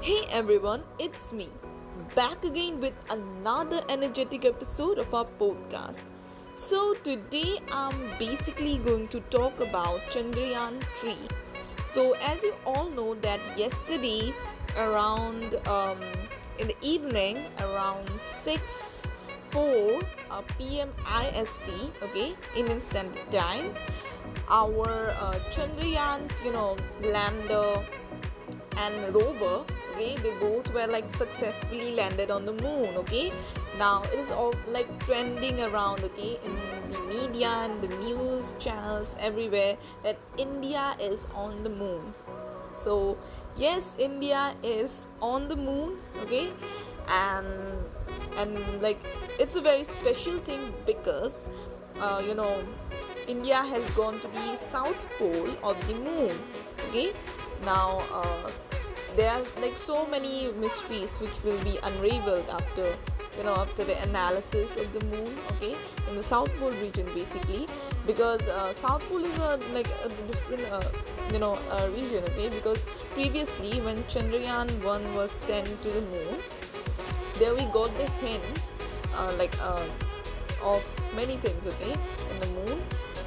Hey everyone, it's me, back again with another energetic episode of our podcast. So, today I'm basically going to talk about Chandrayaan 3. So, as you all know, that yesterday around in the evening, around 6:04 p.m. IST, okay, Indian Standard Time, our Chandrayaan's, lander and rover, okay, they both were like successfully landed on the moon. Okay, now it is all like trending around, okay, in the media and the news channels everywhere, that India is on the moon. So yes, India is on the moon, okay, and like it's a very special thing because India has gone to the south pole of the moon. Okay, now there are like so many mysteries which will be unraveled after the analysis of the moon, okay, in the south pole region, basically, because south pole is a different region, okay, because previously when Chandrayaan 1 was sent to the moon, there we got the hint of many things, okay, in the moon,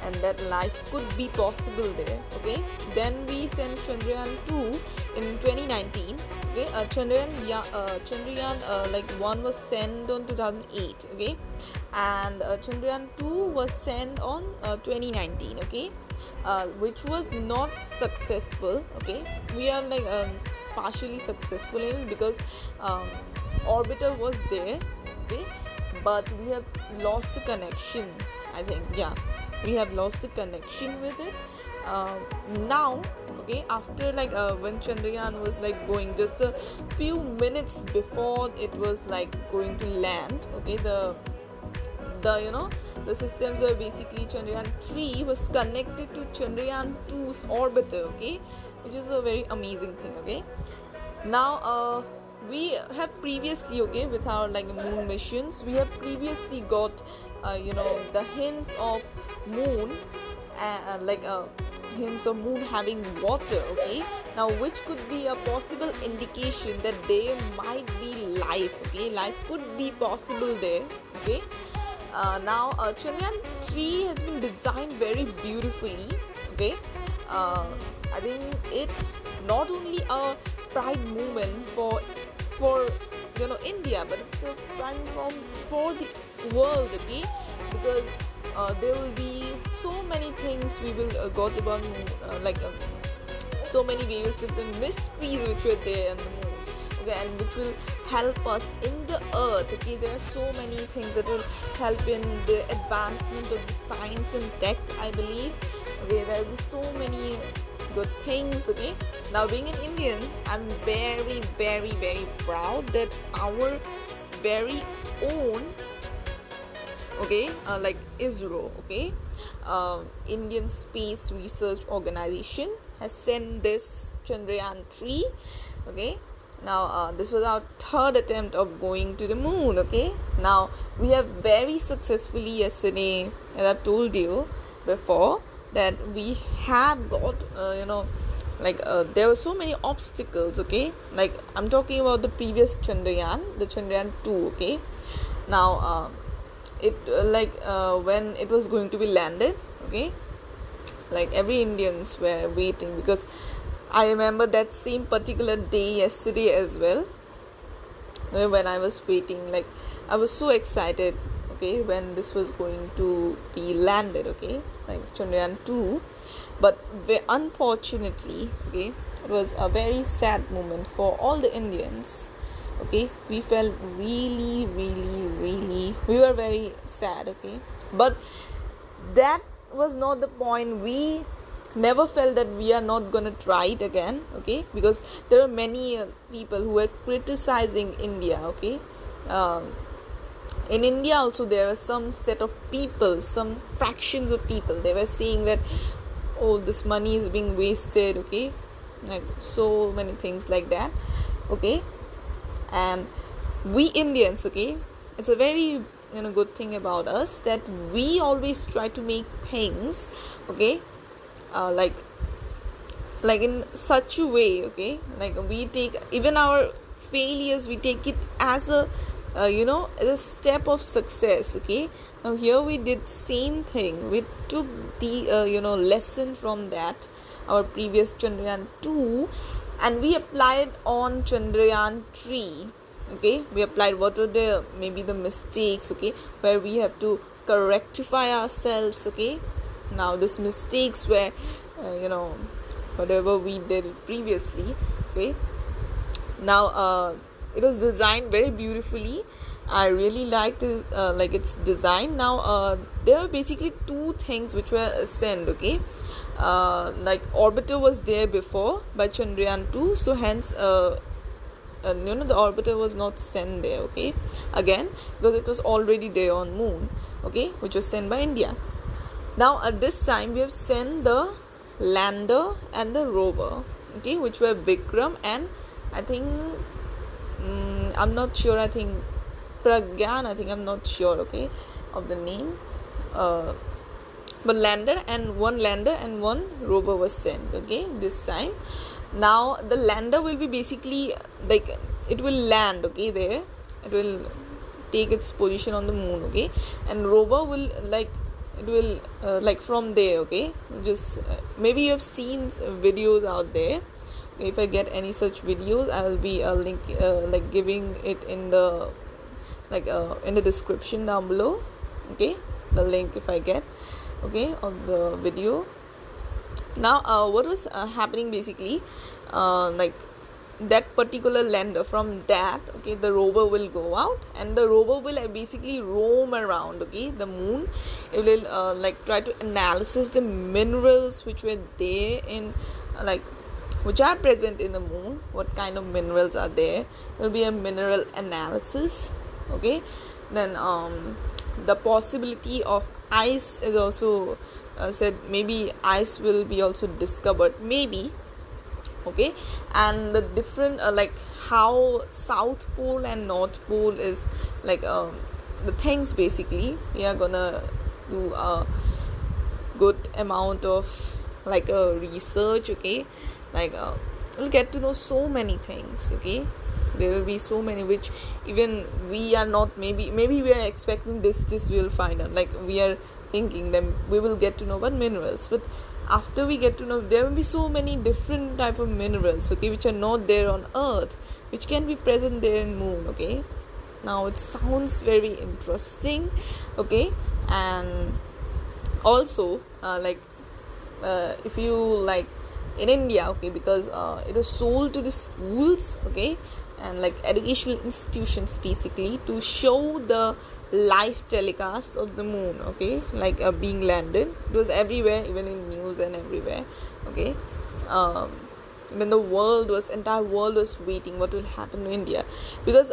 and that life could be possible there. Okay, then we sent Chandrayaan 2 in 2019. Okay, Chandrayaan 1 was sent on 2008. Okay, and Chandrayaan 2 was sent on 2019. Okay, which was not successful. Okay, we are partially successful in it because orbiter was there. Okay, but we have lost the connection, I think. Yeah, we have lost the connection with it now. Okay, after when Chandrayaan was going just a few minutes before it was going to land, okay, the systems were basically Chandrayaan 3 was connected to Chandrayaan 2's orbiter, okay, which is a very amazing thing. Okay, now we have previously, okay, with our moon missions, we have previously got the hints of moon, hints of moon having water. Okay, now which could be a possible indication that there might be life. Okay, life could be possible there. Okay, now Chandrayaan 3 has been designed very beautifully. Okay, I think it's not only a pride moment for India, but it's a pride moment for the world. Okay, because there will be so many things we will got about so many various different mysteries which were there on the moon, okay, and which will help us in the earth. Okay, there are so many things that will help in the advancement of the science and tech, I believe. Okay, there will be so many good things. Okay, now being an Indian, I'm very very very proud that our very own, okay, ISRO, okay, Indian Space Research Organization, has sent this Chandrayaan 3. Okay, now this was our third attempt of going to the moon. Okay, now we have very successfully yesterday, as I've told you before, that we have got there were so many obstacles. Okay, I'm talking about the previous Chandrayaan, the Chandrayaan 2. Okay, now it when it was going to be landed, okay, every Indians were waiting, because I remember that same particular day yesterday as well, when I was waiting, I was so excited, okay, when this was going to be landed, okay, Chandrayaan 2. But unfortunately, okay, it was a very sad moment for all the Indians. Okay, we felt really we were very sad. Okay, but that was not the point. We never felt that we are not gonna try it again. Okay, because there are many people who were criticizing India. Okay, in India also there are some set of people, some fractions of people, they were saying that, oh, this money is being wasted. Okay, so many things like that. Okay, and we Indians, okay, it's a very good thing about us that we always try to make things, okay, like in such a way, okay, like we take even our failures, we take it as a as a step of success. Okay, now here we did same thing. We took the lesson from that, our previous Chandrayaan 2, and we applied on Chandrayaan 3. Okay, we applied what were the maybe the mistakes, okay, where we have to rectify ourselves. Okay, now these mistakes were whatever we did previously. Okay, now it was designed very beautifully. I really liked it, like its design. Now there are basically two things which were sent. Okay, like orbiter was there before by Chandrayaan 2, so hence the orbiter was not sent there, okay, again, because it was already there on moon, okay, which was sent by India. Now at this time we have sent the lander and the rover, okay, which were Vikram and I think I'm not sure, I think Pragyan, I think, I'm not sure, okay, of the name, but one lander and one rover was sent, okay, this time. Now the lander will be basically like it will land, okay, there it will take its position on the moon, okay, and rover will like it will like from there, okay, just maybe you have seen videos out there. Okay, if I get any such videos, I will be link like giving it in the in the description down below, okay, the link if I get, okay, of the video. Now what was happening basically, like that particular lander, from that, okay, the rover will go out and the rover will basically roam around, okay, the moon. It will like try to analysis the minerals which were there in like which are present in the moon, what kind of minerals are there. There will be a mineral analysis, okay. Then the possibility of ice is also said, maybe ice will be also discovered, maybe, okay. And the different like how South Pole and North Pole is like the things basically we are gonna do a good amount of like research, okay, like we'll get to know so many things, okay. There will be so many which even we are not, maybe we are expecting this we will find out, like we are thinking then we will get to know about minerals, but after we get to know there will be so many different type of minerals, okay, which are not there on Earth, which can be present there in moon, okay. Now it sounds very interesting, okay. And also like if you like in India, okay, because it was sold to the schools, okay, and like educational institutions basically to show the live telecast of the moon, okay, like being landed. It was everywhere, even in news and everywhere, okay. When the entire world was waiting what will happen to India, because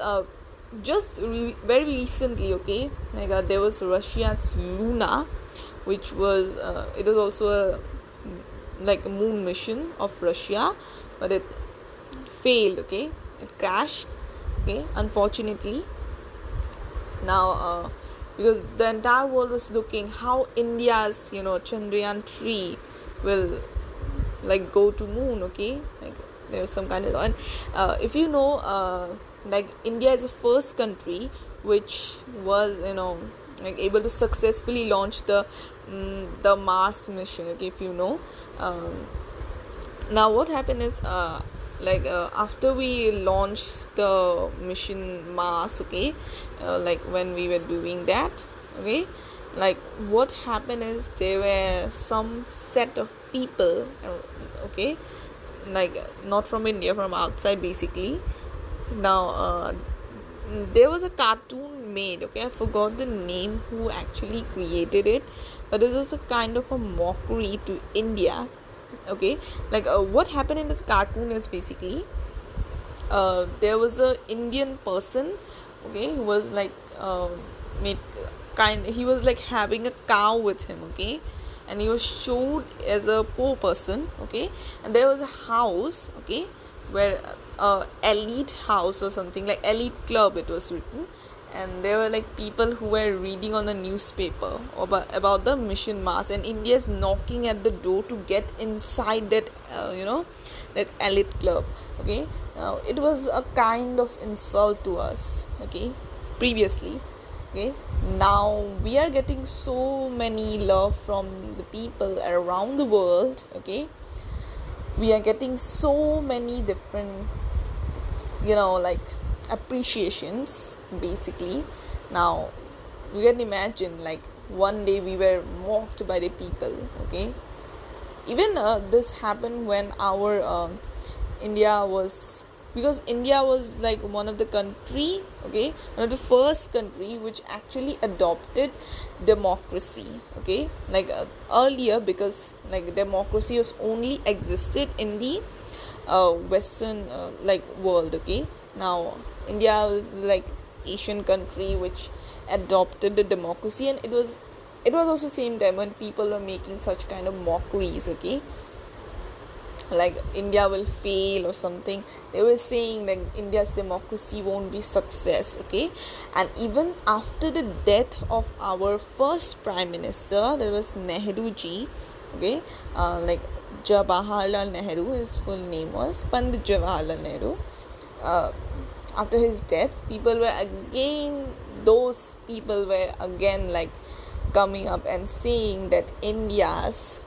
just very recently, okay, like there was Russia's Luna, which was it was also a like a moon mission of Russia, but it failed, okay, it crashed, okay, unfortunately. Now because the entire world was looking how India's Chandrayaan 3 will like go to moon, okay, like there was some kind of, and if like India is the first country which was like able to successfully launch the Mars mission, okay, if you know. Now what happened is after we launched the mission Mars, okay, like when we were doing that, okay, like what happened is there were some set of people, okay, like not from India, from outside basically. Now there was a cartoon made, okay, I forgot the name who actually created it, but it was a kind of a mockery to India, okay. Like what happened in this cartoon is basically there was a Indian person, okay, who was like he was like having a cow with him, okay, and he was showed as a poor person, okay, and there was a house, okay, where elite house or something like elite club it was written, and there were like people who were reading on the newspaper about the mission Mars, and India is knocking at the door to get inside that that elite club. Okay, now it was a kind of insult to us, okay, previously. Okay, now we are getting so many love from the people around the world. Okay, we are getting so many different like appreciations basically. Now you can imagine, like, one day we were mocked by the people. Okay, even this happened when our India was, because India was like one of the country, okay, one of the first country which actually adopted democracy. Okay, like earlier, because like democracy was only existed in the western like world. Okay, now India was like Asian country which adopted the democracy, and it was also same time when people were making such kind of mockeries. Okay, like India will fail or something. They were saying that India's democracy won't be success. Okay, and even after the death of our first prime minister, there was Nehru ji. Okay, like Jawaharlal Nehru, his full name was Pandit Jawaharlal Nehru. After his death, those people were again like coming up and saying that India's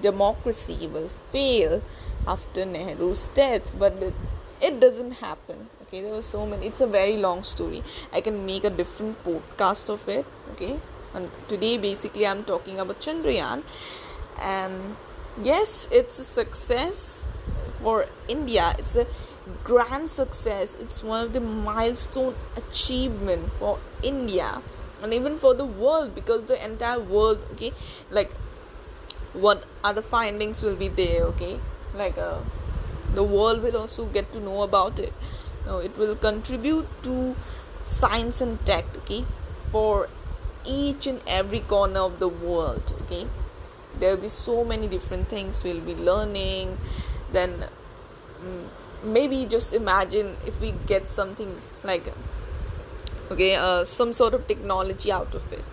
democracy will fail after Nehru's death, but it doesn't happen. Okay, there were so many. It's a very long story. I can make a different podcast of it. Okay, and today basically I'm talking about Chandrayaan, and yes, it's a success for India. It's a grand success. It's one of the milestone achievement for India and even for the world, because the entire world, okay, like what other findings will be there. Okay, like the world will also get to know about it. Now it will contribute to science and tech, okay, for each and every corner of the world. Okay, there will be so many different things we'll be learning. Then maybe just imagine if we get something like some sort of technology out of it.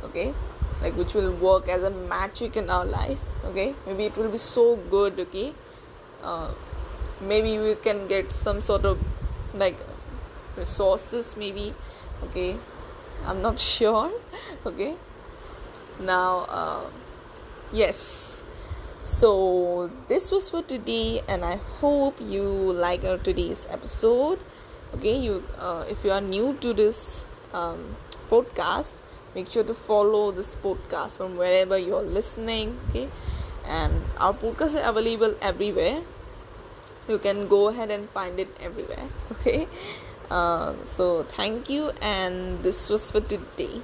Okay, like which will work as a magic in our life. Okay, maybe it will be so good. Okay, maybe we can get some sort of like resources maybe. Okay, I'm not sure. Okay, now yes, so this was for today, and I hope you like our today's episode. Okay, if you are new to this podcast, make sure to follow this podcast from wherever you're listening. Okay, and our podcasts are available everywhere. You can go ahead and find it everywhere. Okay, so thank you, and this was for today.